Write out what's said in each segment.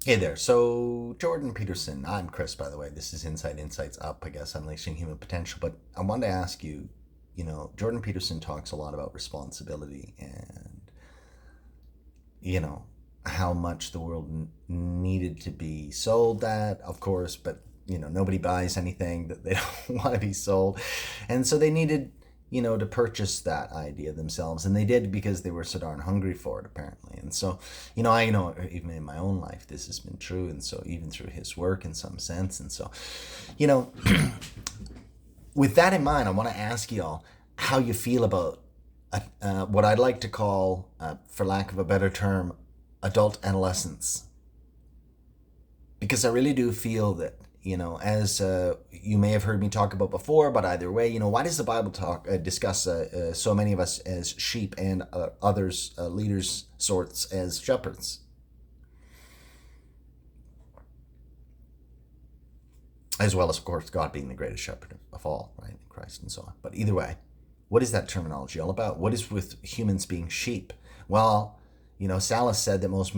Hey there. So, Jordan Peterson, I'm Chris, by the way. This is Incite, Insights Up, I guess, Unleashing Human Potential. But I wanted to ask you, Jordan Peterson talks a lot about responsibility and, you know, how much the world needed to be sold that, of course, but, nobody buys anything that they don't want to be sold. And so they needed, to purchase that idea themselves. And they did because they were so darn hungry for it, apparently. And so, I know even in my own life, this has been true. And so, even through his work in some sense. And so, you know, with that in mind, I want to ask y'all how you feel about what I'd like to call, for lack of a better term, adult adolescence. Because I really do feel that, as you may have heard me talk about before, but either way, why does the Bible discuss so many of us as sheep and others, leaders, sorts, as shepherds? As well as, of course, God being the greatest shepherd of all, right? Christ and so on. But either way, what is that terminology all about? What is with humans being sheep? Well, Salas said that most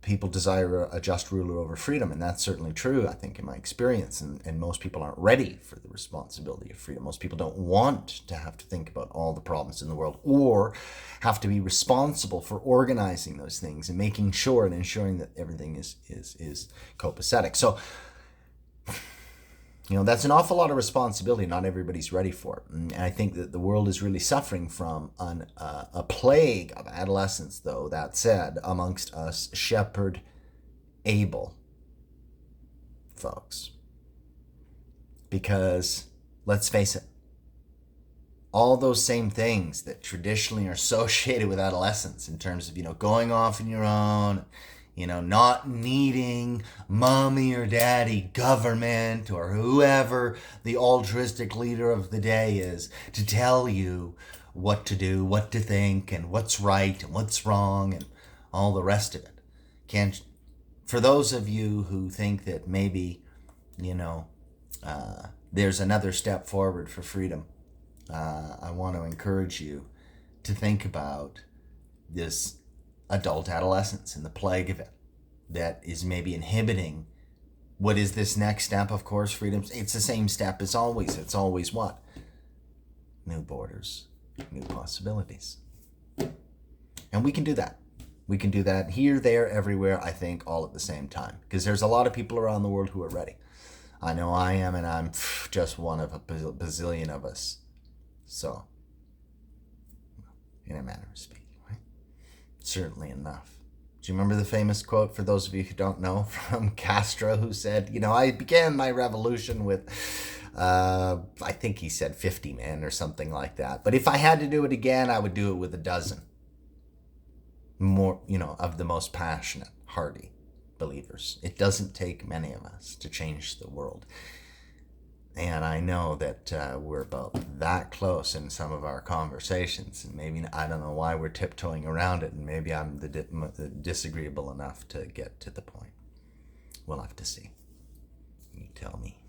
people desire a just ruler over freedom, and that's certainly true, I think, in my experience. And most people aren't ready for the responsibility of freedom. Most people don't want to have to think about all the problems in the world or have to be responsible for organizing those things and making sure and ensuring that everything is copacetic. So, that's an awful lot of responsibility. Not everybody's ready for it. And I think that the world is really suffering from a plague of adolescence, though, that said, amongst us shepherd able folks. Because, let's face it, all those same things that traditionally are associated with adolescence in terms of, going off on your own, not needing mommy or daddy, government, or whoever the altruistic leader of the day is to tell you what to do, what to think, and what's right and what's wrong, and all the rest of it. For those of you who think that maybe, there's another step forward for freedom, I want to encourage you to think about this adult adolescence and the plague of it that is maybe inhibiting what is this next step. Of course, freedom, it's the same step as always. It's always what? New borders, new possibilities. And we can do that. We can do that here, there, everywhere, I think, all at the same time. Because there's a lot of people around the world who are ready. I know I am, and I'm just one of a bazillion of us. So, in a manner of speaking. Certainly enough. Do you remember the famous quote, for those of you who don't know, from Castro, who said, I began my revolution with, I think he said 50 men or something like that. But if I had to do it again, I would do it with a dozen more, of the most passionate, hardy believers. It doesn't take many of us to change the world. And I know that we're about that close in some of our conversations. And maybe, I don't know why we're tiptoeing around it. And maybe I'm the disagreeable enough to get to the point. We'll have to see. You tell me.